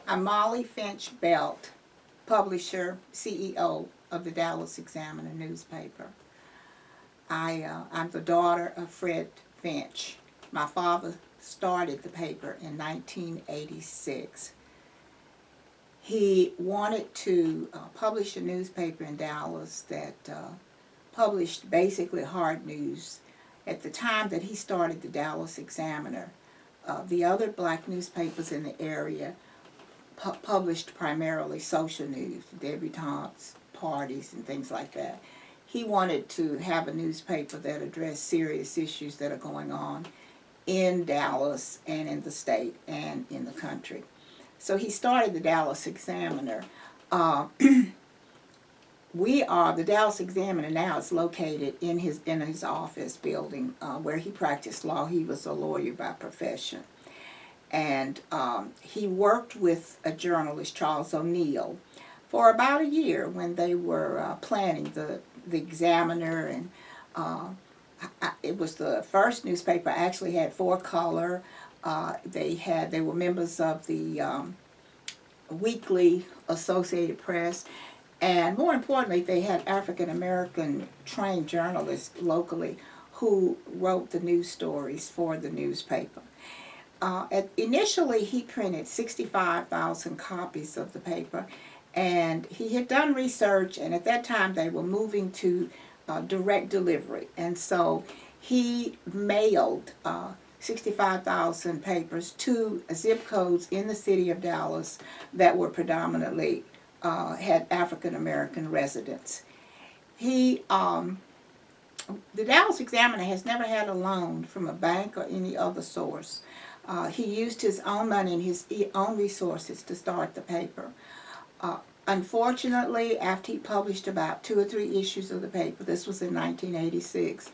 I'm Mollie Finch Belt, publisher, CEO of the Dallas Examiner newspaper. I'm the daughter of Fred Finch. My father started the paper in 1986. He wanted to publish a newspaper in Dallas that published basically hard news. At the time that he started the Dallas Examiner, the other black newspapers in the area published primarily social news, debutantes, parties, and things like that. He wanted to have a newspaper that addressed serious issues that are going on in Dallas and in the state and in the country. So he started the Dallas Examiner. Uh, the Dallas Examiner now is located in his office building where he practiced law. He was a lawyer by profession. And he worked with a journalist, Charles O'Neill, for about a year when they were planning the Examiner. And it was the first newspaper actually had 4-color. They were members of the Weekly Associated Press, and more importantly, they had African American trained journalists locally who wrote the news stories for the newspaper. Initially, he printed 65,000 copies of the paper, and he had done research, and at that time they were moving to direct delivery, and so he mailed 65,000 papers to zip codes in the city of Dallas that were predominantly had African American residents. The Dallas Examiner has never had a loan from a bank or any other source. He used his own money and his own resources to start the paper. Unfortunately, after he published about 2 or 3 issues of the paper, this was in 1986,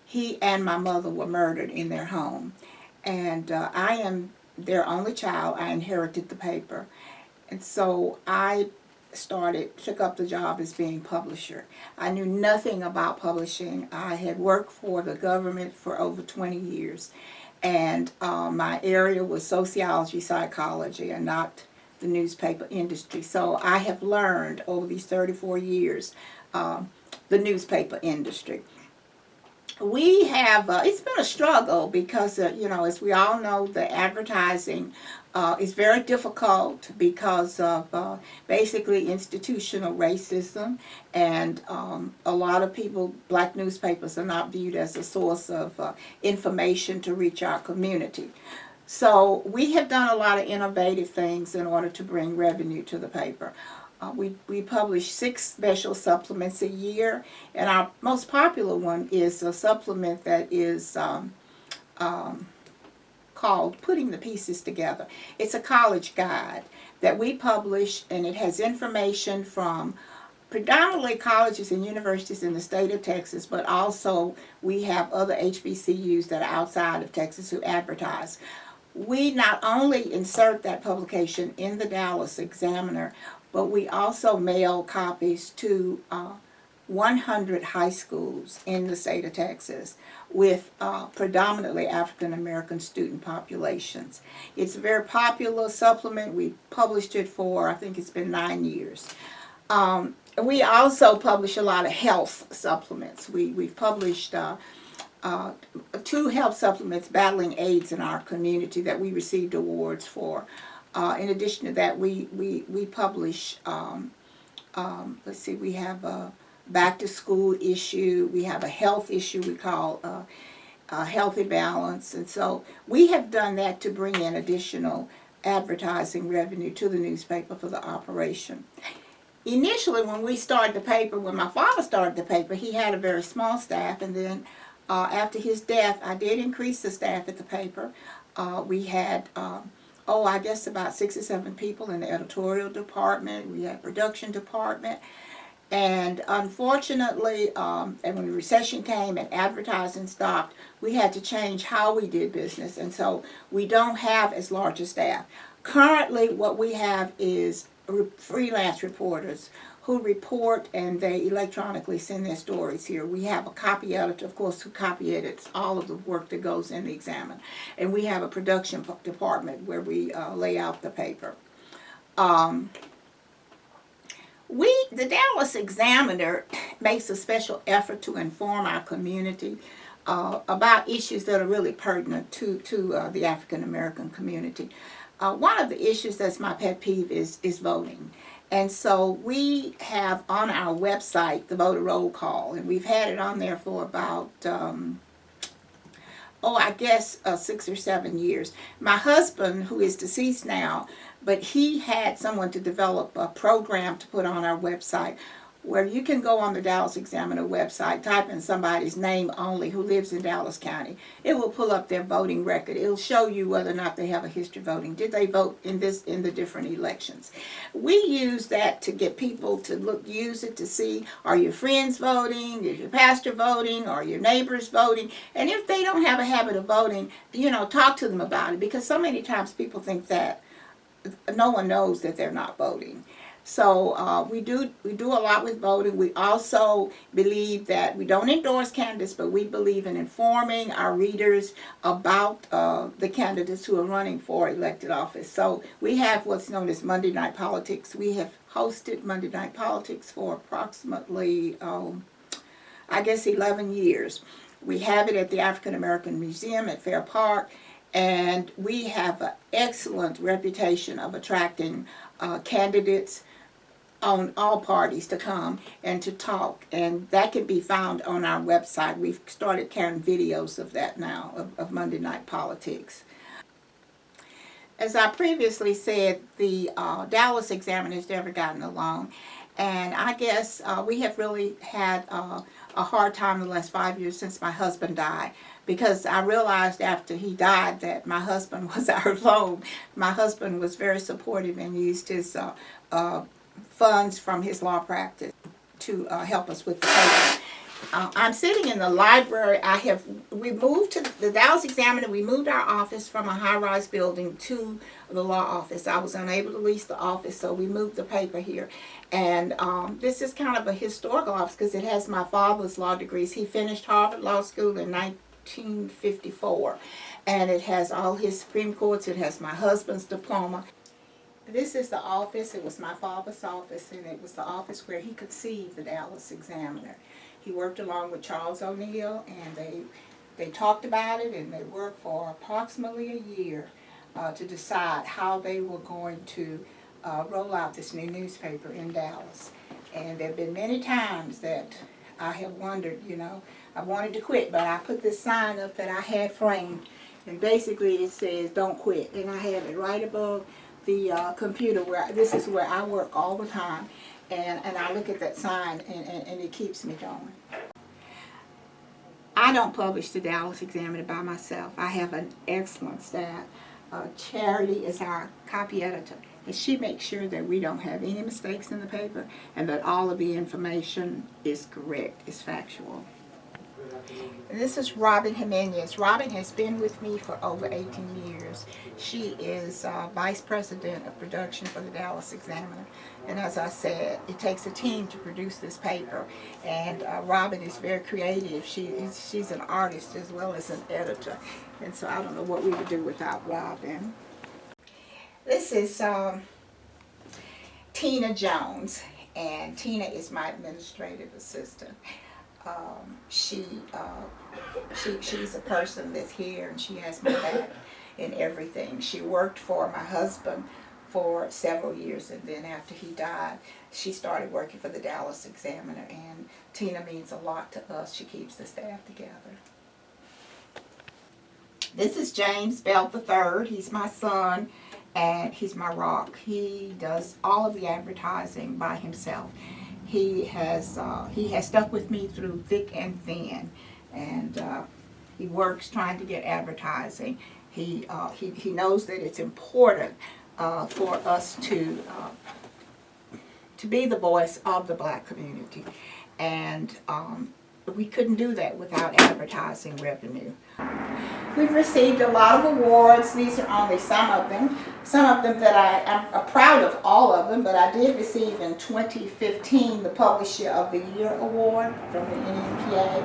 he and my mother were murdered in their home. And I am their only child. I inherited the paper. And so I took up the job as being publisher. I knew nothing about publishing. I had worked for the government for over 20 years. And my area was sociology, psychology, and not the newspaper industry. So I have learned over these 34 years the newspaper industry. We have, it's been a struggle because, as we all know, the advertising is very difficult because of basically institutional racism, and a lot of people, black newspapers are not viewed as a source of information to reach our community. So we have done a lot of innovative things in order to bring revenue to the paper. We publish 6 special supplements a year, and our most popular one is a supplement that is called Putting the Pieces Together. It's a college guide that we publish, and it has information from predominantly colleges and universities in the state of Texas, but also we have other HBCUs that are outside of Texas who advertise. We not only insert that publication in the Dallas Examiner, but we also mail copies to 100 high schools in the state of Texas with predominantly African American student populations. It's a very popular supplement. We published it for, I think it's been 9 years. We also publish a lot of health supplements. We've published 2 health supplements battling AIDS in our community that we received awards for. In addition to that, we publish, we have a back to school issue, we have a health issue we call Healthy Balance, and so we have done that to bring in additional advertising revenue to the newspaper for the operation. Initially, when my father started the paper, he had a very small staff, and then after his death, I did increase the staff at the paper. We had I guess about 6 or 7 people in the editorial department. We had production department. And unfortunately, and when the recession came and advertising stopped, we had to change how we did business. And so we don't have as large a staff. Currently, what we have is freelance reporters who report, and they electronically send their stories here. We have a copy editor, of course, who copy edits all of the work that goes in the Examiner. And we have a production department where we lay out the paper. Um, the Dallas Examiner makes a special effort to inform our community about issues that are really pertinent to the African American community. One of the issues that's my pet peeve is voting. And so we have on our website the voter roll call, and we've had it on there for about I guess 6 or 7 years. My husband, who is deceased now, but he had someone to develop a program to put on our website where you can go on the Dallas Examiner website, type in somebody's name only who lives in Dallas County. It will pull up their voting record. It'll show you whether or not they have a history of voting. Did they vote in the different elections? We use that to get people to use it to see, are your friends voting? Is your pastor voting? Are your neighbors voting? And if they don't have a habit of voting, talk to them about it, because so many times people think that no one knows that they're not voting. So we do a lot with voting. We also believe that we don't endorse candidates, but we believe in informing our readers about the candidates who are running for elected office. So we have what's known as Monday Night Politics. We have hosted Monday Night Politics for approximately, I guess, 11 years. We have it at the African American Museum at Fair Park, and we have an excellent reputation of attracting candidates on all parties to come and to talk, and that can be found on our website. We've started carrying videos of that now, of Monday Night Politics. As I previously said, the Dallas Examiner has never gotten along, and I guess we have really had a hard time in the last 5 years since my husband died, because I realized after he died that my husband was our loan. My husband was very supportive and used his funds from his law practice to help us with the paper. I'm sitting in the library. We moved to the Dallas Examiner. We moved our office from a high-rise building to the law office. I was unable to lease the office, so we moved the paper here. And this is kind of a historical office because it has my father's law degrees. He finished Harvard Law School in 1954. And it has all his Supreme Courts. It has my husband's diploma. This is the office. It was my father's office, and it was the office where he conceived the Dallas Examiner. He worked along with Charles O'Neill, and they talked about it, and they worked for approximately a year to decide how they were going to roll out this new newspaper in Dallas. And there have been many times that I have wondered, I wanted to quit, but I put this sign up that I had framed, and basically it says, "Don't quit," and I have it right above the computer this is where I work all the time, and I look at that sign, and it keeps me going. I don't publish the Dallas Examiner by myself. I have an excellent staff. Charity is our copy editor, and she makes sure that we don't have any mistakes in the paper and that all of the information is correct, is factual. And this is Robin Jimenez. Robin has been with me for over 18 years. She is Vice President of Production for the Dallas Examiner. And as I said, it takes a team to produce this paper. And Robin is very creative. She's an artist as well as an editor. And so I don't know what we would do without Robin. This is Tina Jones. And Tina is my administrative assistant. She's a person that's here, and she has my back in everything. She worked for my husband for several years, and then after he died, she started working for the Dallas Examiner, and Tina means a lot to us. She keeps the staff together. This is James Bell III. He's my son, and he's my rock. He does all of the advertising by himself. He has stuck with me through thick and thin, and he works trying to get advertising. He knows that it's important for us to be the voice of the black community, and we couldn't do that without advertising revenue. We've received a lot of awards. These are only some of them. Some of them that I'm proud of, all of them, but I did receive in 2015 the Publisher of the Year Award from the NNPA.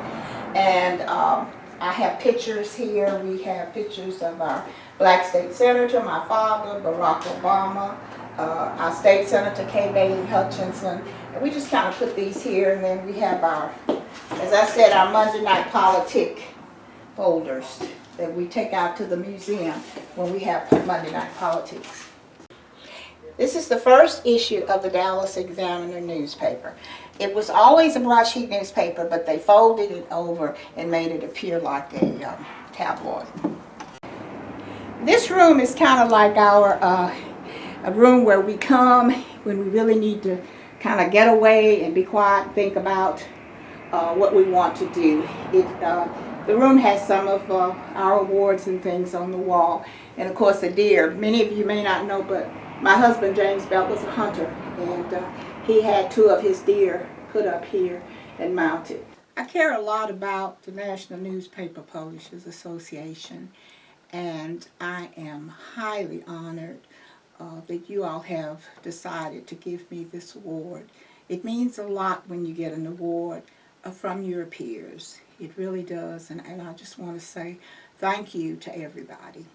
And I have pictures here. We have pictures of our black state senator, my father, Barack Obama, our state senator Kay Bailey Hutchinson, and we just kind of put these here, and then we have our, as I said, our Monday night politic folders that we take out to the museum when we have Monday night politics. This is the first issue of the Dallas Examiner newspaper. It was always a broadsheet newspaper, but they folded it over and made it appear like a tabloid. This room is kind of like our a room where we come when we really need to kind of get away and be quiet and think about what we want to do. The room has some of our awards and things on the wall, and of course the deer. Many of you may not know, but my husband James Belt was a hunter, and he had 2 of his deer put up here and mounted. I care a lot about the National Newspaper Publishers Association, and I am highly honored that you all have decided to give me this award. It means a lot when you get an award from your peers. It really does, and I just want to say thank you to everybody.